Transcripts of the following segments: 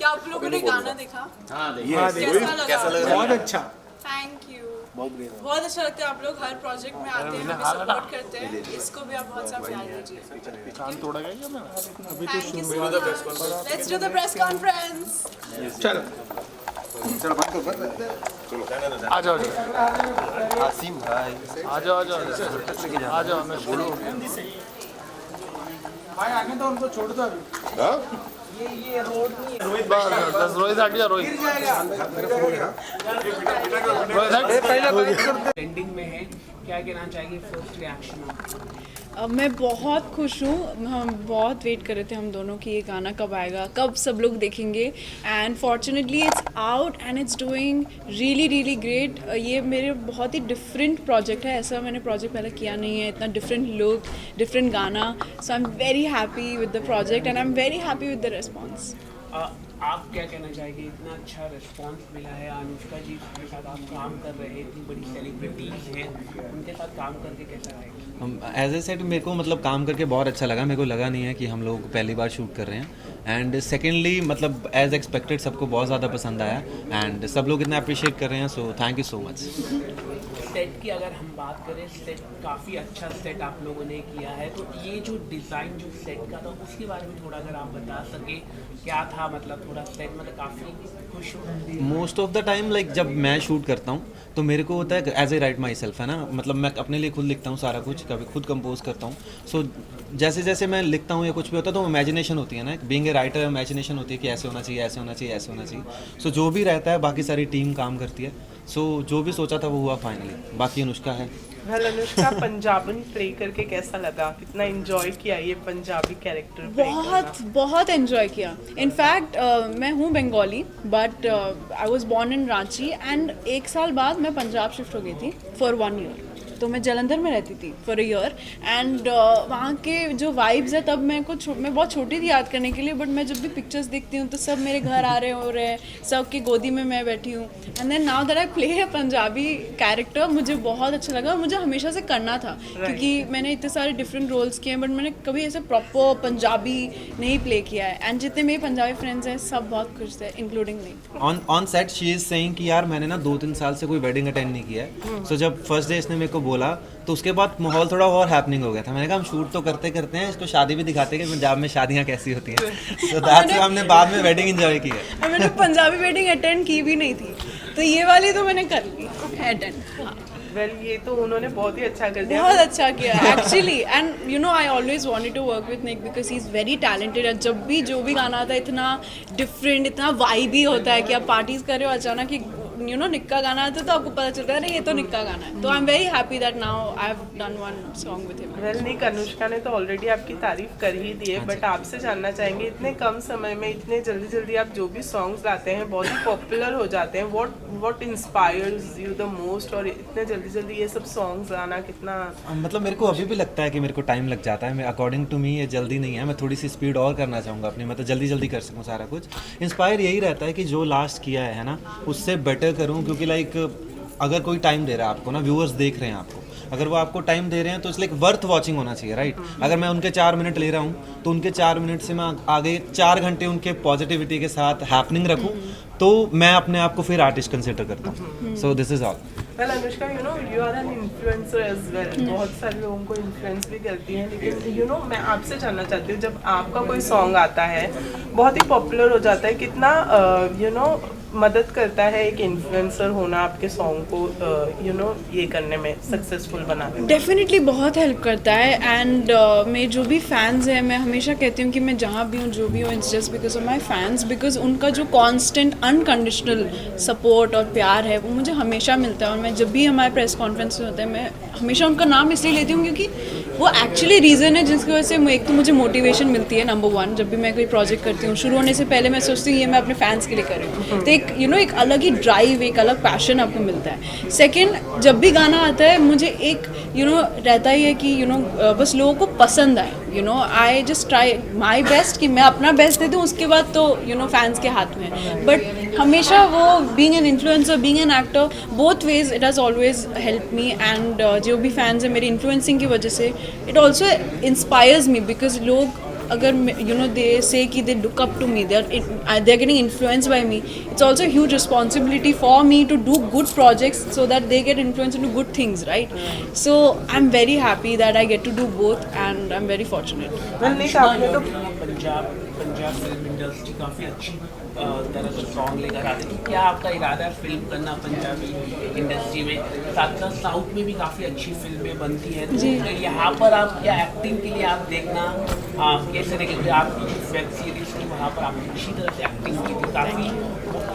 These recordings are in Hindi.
आप लोगों ने गाना देखा? हाँ कैसा लगा? बहुत अच्छा। Thank you. बहुत अच्छा लगता है, आप लोग हर प्रोजेक्ट में आते हैं, हमें सपोर्ट करते हैं, इसको भी आप बहुत सा प्यार दीजिए। कान तोड़ा गया क्या मेरा? अभी तो thank you so much. Let's do the press conference. चलो चलो बात करो आ जाओ आसिम भाई आ जाओ आ जाओ मैं बोलो भाई आने तो उनको छोड़ दो अभी। रोहित बस रोहित हट जा रोहित ट्रेंडिंग में है, क्या कहना चाहिए फर्स्ट रिएक्शन? मैं बहुत खुश हूँ। हम बहुत वेट कर रहे थे हम दोनों कि ये गाना कब आएगा, कब सब लोग देखेंगे, and fortunately it's out and it's doing really great. ये मेरे बहुत ही डिफरेंट प्रोजेक्ट है, ऐसा मैंने प्रोजेक्ट पहले किया नहीं है, इतना डिफरेंट लुक, डिफरेंट गाना। So I am very happy with the project and I am very happy with the response. आप क्या कहना चाहेंगे, इतना अच्छा रिस्पांस मिला है, अनुष्का जी के साथ आप काम कर रहे हैं, इतनी बड़ी सेलिब्रिटीज़ हैं, उनके साथ काम करके कैसा रहेगा? एज ए सेट मेरे को मतलब काम करके बहुत अच्छा लगा। मेरे को लगा नहीं है कि हम लोग पहली बार शूट कर रहे हैं, एंड सेकेंडली मतलब एज एक्सपेक्टेड सबको बहुत ज़्यादा पसंद आया, एंड सब लोग इतना अप्रिशिएट कर रहे हैं, so thank you so much. Set की अगर हम बात करें, सेट काफ़ी अच्छा सेट आप लोगों ने किया है, तो ये जो डिज़ाइन जो सेट का था उसके बारे में थोड़ा अगर आप बता सके, क्या था मतलब थोड़ा सेट मतलब काफ़ी खुश हो? Most of the time like जब मैं शूट करता हूँ तो मेरे को होता है as a right myself, है ना, मतलब मैं अपने लिए खुद लिखता हूँ सारा कुछ, कभी खुद कंपोज करता हूँ। सो जैसे जैसे मैं लिखता हूँ या कुछ भी होता है तो इमेजिनेशन होती है ना, बीइंग ए राइटर इमेजिनेशन होती है कि ऐसे होना चाहिए, ऐसे होना चाहिए, ऐसे होना चाहिए। सो जो भी रहता है बाकी सारी टीम काम करती है। सो जो भी सोचा था वो हुआ फाइनली, बाकी अनुष्का है। वेल अनुष्का, पंजाबन प्ले करके कैसा लगा? कितना एंजॉय किया ये पंजाबी कैरेक्टर? बहुत एंजॉय किया। इनफैक्ट मैं हूँ Bengali but I was born in Ranchi and 1 साल बाद मैं पंजाब शिफ्ट हो गई थी फॉर 1 ईयर। तो मैं जालंधर में रहती थी फॉर अ ईयर, एंड वहाँ के जो वाइब्स है, तब मैं बहुत छोटी थी याद करने के लिए, बट मैं जब भी पिक्चर्स देखती हूँ तो सब मेरे घर आ रहे हो रहे हैं, सब की गोदी में मैं बैठी हूँ। And then now that I play है पंजाबी कैरेक्टर, मुझे बहुत अच्छा लगा और मुझे हमेशा से करना था, क्योंकि मैंने इतने सारे डिफरेंट रोल्स किए हैं बट मैंने कभी ऐसे प्रॉपर पंजाबी नहीं प्ले किया है। एंड जितने मेरे पंजाबी फ्रेंड्स हैं सब बहुत खुश थे, including me. On set she is saying कि यार मैंने ना 2-3 साल से कोई वेडिंग अटेंड नहीं किया है। सो जब फर्स्ट डे इसने मेरे को बोला तो उसके बाद माहौल थोड़ा और हैपनिंग हो गया था। मैंने कहा हम शूट तो करते हैं, इसको शादी भी दिखाते हैं कि पंजाब में शादियाँ कैसी होती हैं। सो दैट्स व्हाई हमने बाद में वेडिंग एंजॉय की है। मैंने पंजाबी वेडिंग अटेंड की भी नहीं थी, तो ये वाली तो मैंने कर ली अटेंड। वेल ये तो उन्होंने बहुत ही अच्छा कर दिया, बहुत अच्छा किया actually. And you know I always wanted to work with Nick because he is very talented. और जब भी जो भी गाना आता है इतना डिफरेंट, इतना वाइबी होता है कि आप पार्टीज कर रहे हो, अचानक ही यू नो निक्का गाना आता है तो आपको पता चलता है नहीं ये तो निक्का गाना है। तो I am very happy that now I have done 1 song with him. Well Nick, Anushka ने तो ऑलरेडी आपकी तारीफ कर ही दी है, बट आपसे जानना चाहेंगे इतने कम समय में इतने जल्दी आप जो भी सॉन्ग्स लाते हैं बहुत ही पॉपुलर हो जाते हैं, what inspires you the most? और इतने जल्दी ये सब सॉन्ग्स आना कितना मतलब मेरे को अभी भी लगता है कि मेरे को टाइम लग जाता है। मैं अकॉर्डिंग टू मी ये जल्दी नहीं है, मैं थोड़ी सी स्पीड और करना चाहूँगा अपनी, मतलब जल्दी कर सकूँ सारा कुछ। इंस्पायर यही रहता है कि जो लास्ट किया है ना उससे बेटर करूँ, क्योंकि लाइक अगर कोई टाइम दे रहा है आपको ना, व्यूअर्स देख रहे हैं आपको, अगर वो आपको टाइम दे रहे हैं तो इट्स लाइक वर्थ वॉचिंग होना चाहिए, राइट? अगर मैं उनके 4 मिनट ले रहा हूँ तो उनके 4 मिनट से मैं आगे 4 घंटे उनके पॉजिटिविटी के साथ हैपनिंग रखूँ, तो मैं अपने आप को फिर आर्टिस्ट कंसिडर करता हूँ। So this is all. Well Anushka, you know you are an influencer as well, बहुत सारे लोगों को इन्फ्लुएंस भी करती हैं, लेकिन यू नो मैं आपसे जानना चाहती हूँ, जब आपका कोई सॉन्ग आता है बहुत ही पॉपुलर हो जाता है, कितना यू नो मदद करता है एक इन्फ्लुएंसर होना आपके सॉन्ग को यू नो ये करने में, सक्सेसफुल बनाने में? डेफिनेटली बहुत हेल्प करता है। एंड मेरे जो भी फैंस हैं, मैं हमेशा कहती हूँ कि मैं जहाँ भी हूँ जो भी हूँ, it's just because of my fans, because उनका जो कांस्टेंट अनकंडीशनल सपोर्ट और प्यार है वो मुझे हमेशा मिलता है। और मैं जब भी हमारे प्रेस कॉन्फ्रेंस होते हैं मैं हमेशा उनका नाम इसलिए लेती हूँ क्योंकि वो एक्चुअली रीज़न है जिसकी वजह से एक तो मुझे मोटिवेशन मिलती है, नंबर 1। जब भी मैं कोई प्रोजेक्ट करती हूँ शुरू होने से पहले मैं सोचती हूँ ये मैं अपने फैंस के लिए कर रही हूँ, तो एक यू नो एक अलग ही ड्राइव, एक अलग पैशन आपको मिलता है। सेकंड, जब भी गाना आता है मुझे एक यू नो रहता ही है कि यू नो बस लोगों को पसंद आए, you know I just try my best कि मैं अपना बेस्ट दे दूँ, उसके बाद तो यू नो फैंस के हाथ में है। बट हमेशा वो being an influencer, being an actor, both ways it has always help me. And जो भी फैंस हैं मेरी इन्फ्लुएंसिंग की वजह से it also inspires me, because लोग अगर यू नो दे से कि they look up to me, they are getting influenced by me, it's also huge responsibility for me to do good projects so that they get influence in to good things, right? So I am very happy that I get to do both and I am very fortunate. आपने तो पंजाब फिल्म इंडस्ट्री काफ़ी अच्छी तरह से सॉन्ग लेकर आते हैं, तो क्या आपका इरादा है फिल्म करना पंजाबी इंडस्ट्री में? साथ साथ साउथ में भी काफ़ी अच्छी फिल्में बनती हैं, तो यहाँ पर आप क्या एक्टिंग के लिए आप देखना कैसे देखेंगे? आपकी जो वेब सीरीज थी वहाँ पर आपने अच्छी तरह से एक्टिंग की थी, काफ़ी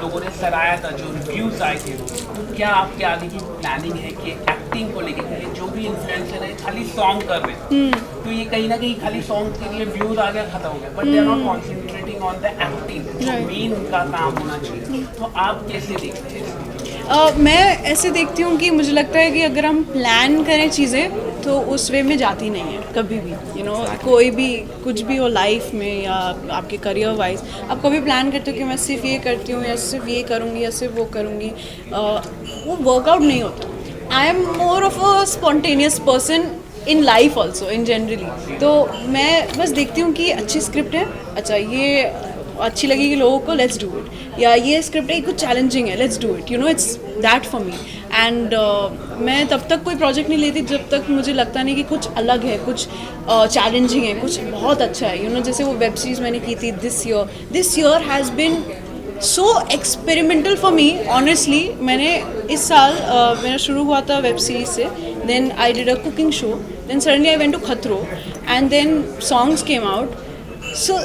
लोगों ने सराहा था, जो रिव्यूज़ आए थे, तो क्या आपके आगे की प्लानिंग है कि एक्टिंग को लेकर, क्योंकि जो भी इन्फ्लुएंसर है खाली सॉन्ग कर रहे हैं, तो ये कहीं ना कहीं खाली सॉन्ग के लिए व्यूज आ गया, खत्म हो गया, but they are not concentrating on the acting, जो मेन उनका काम होना चाहिए। तो आप कैसे देखते हैं? मैं ऐसे देखती हूँ कि मुझे लगता है कि अगर हम प्लान करें चीज़ें तो उस वे में जाती नहीं है कभी भी, यू नो कोई भी कुछ भी हो लाइफ में या आपके करियर वाइज, आप कभी प्लान करते हो कि मैं सिर्फ ये करती हूँ या सिर्फ ये करूँगी या सिर्फ वो करूँगी, वो वर्कआउट नहीं होता। I am more of a spontaneous person in life also in generally, तो मैं बस देखती हूँ कि अच्छी स्क्रिप्ट है, अच्छा ये अच्छी लगेगी लोगों को, लेट्स डू इट, या ये स्क्रिप्ट है कुछ चैलेंजिंग है, let's do it, you know it's that for me. And मैं तब तक कोई प्रोजेक्ट नहीं लेती जब तक मुझे लगता नहीं कि कुछ अलग है, कुछ चैलेंजिंग है, कुछ बहुत अच्छा है, यू नो जैसे वो वेब सीरीज़ मैंने की थी this year has been so experimental for me honestly. मैंने इस साल मेरा शुरू हुआ था वेब सीरीज से, then I did a cooking show, then suddenly I went to Khatron and then songs came out, so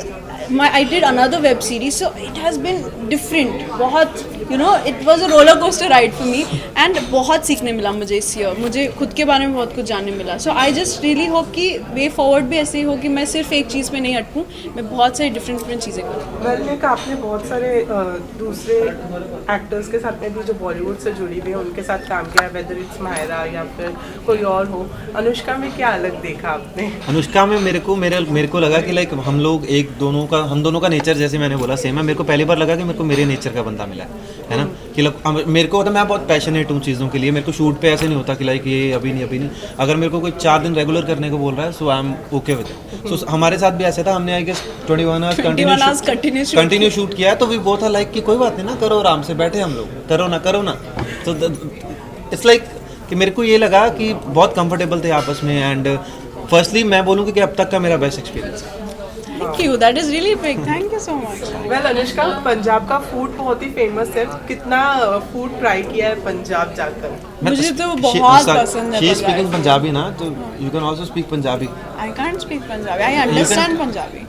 I did another web series, so it has been different, बहुत you know it was a roller coaster ride for me and बहुत सीखने मिला मुझे इस ईयर, मुझे खुद के बारे में बहुत कुछ जानने मिला। so I just really hope कि वे फॉरवर्ड भी ऐसे ही हो कि मैं सिर्फ एक चीज़ पे नहीं अटकूँ, मैं बहुत सारी डिफरेंट चीज़ें करूँ। वेल आपने बहुत सारे दूसरे एक्टर्स के साथ में भी जो बॉलीवुड से जुड़ी हुई है उनके साथ काम किया, वेदर इट्स मायरा या फिर कोई और हो। अनुष्का में क्या अलग देखा आपने? अनुष्का में मेरे को लगा कि लाइक हम दोनों का नेचर, जैसे मैंने बोला सेम है। मेरे को पहली बार लगा कि मेरे को मेरे नेचर का बंदा मिला है ना, कि मेरे को मैं बहुत पैशनेट हूँ चीज़ों के लिए। मेरे को शूट पे ऐसे नहीं होता कि लाइक ये अभी नहीं। अगर मेरे को कोई 4 दिन रेगुलर करने को बोल रहा है, so I am okay with it. So हमारे साथ भी ऐसा था, हमने I guess 21 hours continue shoot किया है, तो वी बोथ आर लाइक कि कोई बात नहीं ना, करो आराम से, बैठे हम लोग, करो ना। तो इट्स लाइक कि मेरे को ये लगा कि बहुत कंफर्टेबल थे आपस में। एंड फर्स्टली मैं बोलूँगी कि अब तक का मेरा बेस्ट एक्सपीरियंस है। Thank you, that is really big. Thank you so much. Well Anushka, Punjab का फूड बहुत ही फेमस है, कितना फूड ट्राई किया है पंजाब जाकर? मुझे तो बहुत पसंद है। She is speaking पंजाबी ना, तो you can also speak Punjabi. I can't speak Punjabi. I understand Punjabi.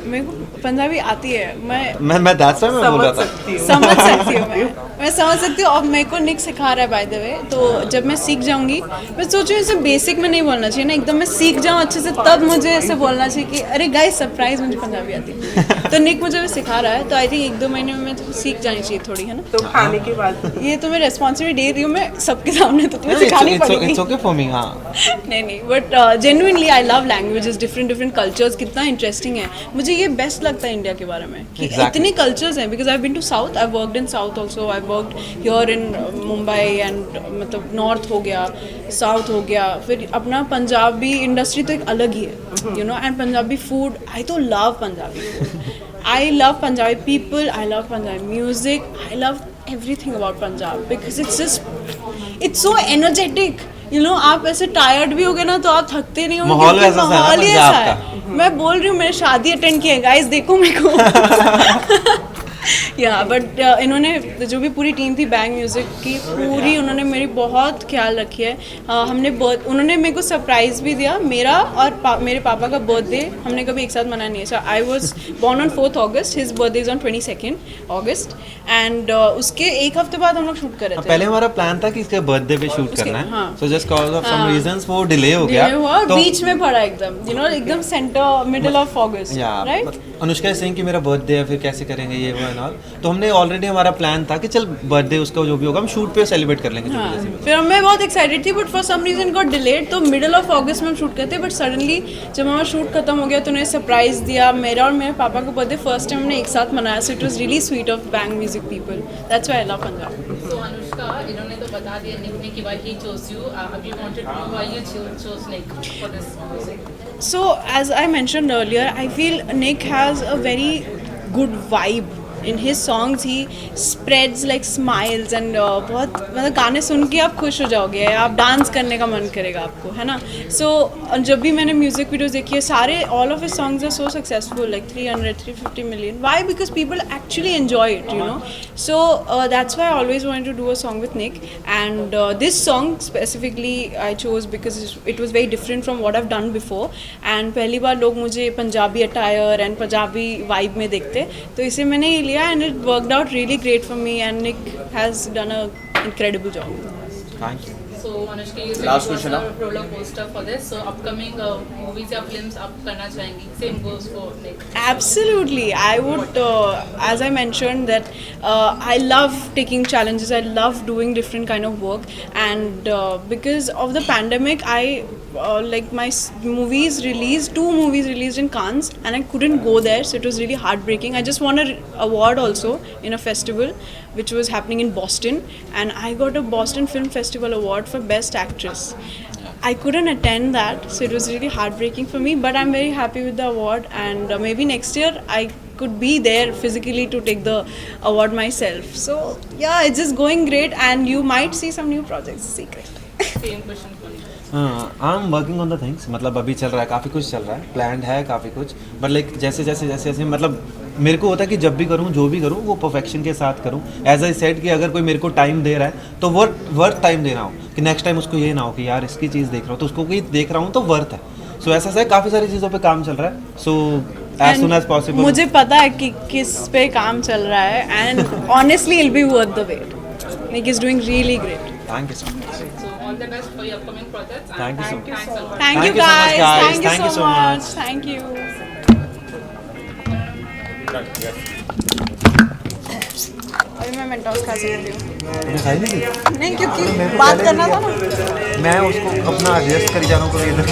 मेरे को पंजाबी आती है, मैं that's why मैं बोल रहा था। समझ सकती हूँ मैं समझ सकती हूँ। और मेरे को निक सिखा रहा है बाय द वे, तो जब मैं सीख जाऊँगी, मैं सोच रही हूँ इसे बेसिक में नहीं बोलना चाहिए ना, एकदम मैं सीख जाऊँ अच्छे से, तब मुझे ऐसे बोलना चाहिए कि अरे गाइस सरप्राइज मुझे पंजाबी आती है। तो निक मुझे सिखा रहा है, तो आई थिंक 1-2 महीने में तो सीख जानी चाहिए थोड़ी, है ना। तो खाने की बात, ये तो मैं रेस्पॉन्सिबिलिटी दे रही हूँ मैं सबके सामने, तो तुम्हें सिखानी पड़ेगी। It's okay for me, हाँ। नहीं, but genuinely I love languages, different cultures, कितना इंटरेस्टिंग है। मुझे ये बेस्ट लगता है इंडिया के बारे में कि इतने कल्चर्स हैं, because I been to south, I worked in south also, I worked here in Mumbai and मतलब नॉर्थ हो गया, साउथ हो गया, फिर अपना पंजाबी इंडस्ट्री तो एक अलग ही है, you know. And Punjabi food, I तो love Punjabi food, I love Punjabi people, I love Punjabi music, I love everything about Punjab, because it's so energetic, you know. आप ऐसे टायर्ड भी हो गए ना तो आप थकते नहीं होंगे, माहौल ही ऐसा है। मैं बोल रही हूँ, मैंने शादी अटेंड की है गाइस, देखो मेरे को। या बट इन्होंने जो भी पूरी टीम थी बैंग म्यूज़िक की पूरी, उन्होंने मेरी बहुत ख्याल रखी है। उन्होंने मेरे को सरप्राइज़ भी दिया, मेरा और मेरे पापा का बर्थडे हमने कभी एक साथ मनाया नहीं है। So I was born on 4th August, his birthday is on 22nd August, and उसके एक हफ्ते बाद हम लोग शूट कर रहे थे। पहले हमारा प्लान था कि इसके बर्थडे पे शूट करना है, so just cause of some reasons वो डिले हो गया, तो बीच में पड़ा एकदम, यू नो, एकदम centre middle of August, right. Anushka Singh कि मेरा बर्थडे है, फिर कैसे करेंगे ये वो एंड ऑल, तो हमने ऑलरेडी हमारा प्लान था कि चल बर्थडे उसका जो भी होगा हम शूट पे सेलिब्रेट कर लेंगे जो भी जैसे भी। फिर मैं बहुत एक्साइटेड थी, but for some reason got delayed, तो मिडल ऑफ अगस्त में हम शूट करते, बट सडनली जब हमारा शूट खत्म हो गया तो उन्हें सरप्राइज दिया। मेरा और मेरे पापा का बर्थडे फर्स्ट टाइम हमने एक साथ मनाया, so it was really sweet of bang music people, that's why I love Punjab. So Anushka, इन्होंने तो बता दिया निक ने कि why he chose you. We wanted to know why you chose Nick for this music. So as I mentioned earlier, I feel Nick has a very good vibe in his songs. He spreads like smiles and बहुत मतलब गाने सुन के आप खुश हो जाओगे, आप डांस करने का मन करेगा आपको, है ना। सो जब भी मैंने म्यूजिक वीडियोस देखी है सारे, all of his songs are so successful, like 350 million. Why? Because people actually enjoy it, you know. So that's why I always wanted to do a song with Nick, and this song specifically I chose because it was very different from what I've done before, and पहली बार लोग मुझे Punjabi attire and Punjabi vibe में देखते, तो इसे मैंने लिया and it worked out really great for me, and Nick has done an incredible job. Thank you. So Anushka, you said Last it was question, a roller coaster for this. So upcoming movies या films आप करना चाहेंगी? Same goes for Nick. Absolutely, I would, as I mentioned that I love taking challenges, I love doing different kind of work, and because of the pandemic I like my movies released, 2 movies released in Cannes, and I couldn't go there, so it was really heartbreaking. I just won an award also in a festival which was happening in Boston, and I got a Boston Film Festival award for Best Actress. I couldn't attend that, so it was really heartbreaking for me, but I'm very happy with the award, and maybe next year I could be there physically to take the award myself. So yeah, it's just going great, and you might see some new projects, secret. Same question for you. I am working on the things, मतलब अभी चल रहा है, काफ़ी कुछ चल रहा है, प्लान्ड है काफ़ी कुछ, बट लाइक जैसे मतलब मेरे को होता है कि जब भी करूँ जो भी करूँ वो परफेक्शन के साथ करूँ। एज आई सेड कि अगर कोई मेरे को टाइम दे रहा है तो वर्थ टाइम देना हो, कि नेक्स्ट टाइम उसको ये ना हो कि यार इसकी चीज़ देख रहा हूँ तो उसको कोई देख रहा हूँ तो वर्थ है। सो ऐसा है, काफ़ी सारी चीज़ों पे काम चल रहा है, so as soon as possible. मुझे पता है कि किस पे काम चल रहा है, and honestly it be worth the wait. Nick is doing really great. Thank you so much. So all the best for your upcoming projects. And Thank you so much. Thanks a lot. Thank you you so much, guys. guys. Thank you so much. Thank you. अभी मैं मेंटोस खा सकती हूँ। तुमने खाई नहीं थी? नहीं, क्योंकि बात करना था ना। मैं उसको अपना एडजस्ट कर जा रहा हूँ कभी इधर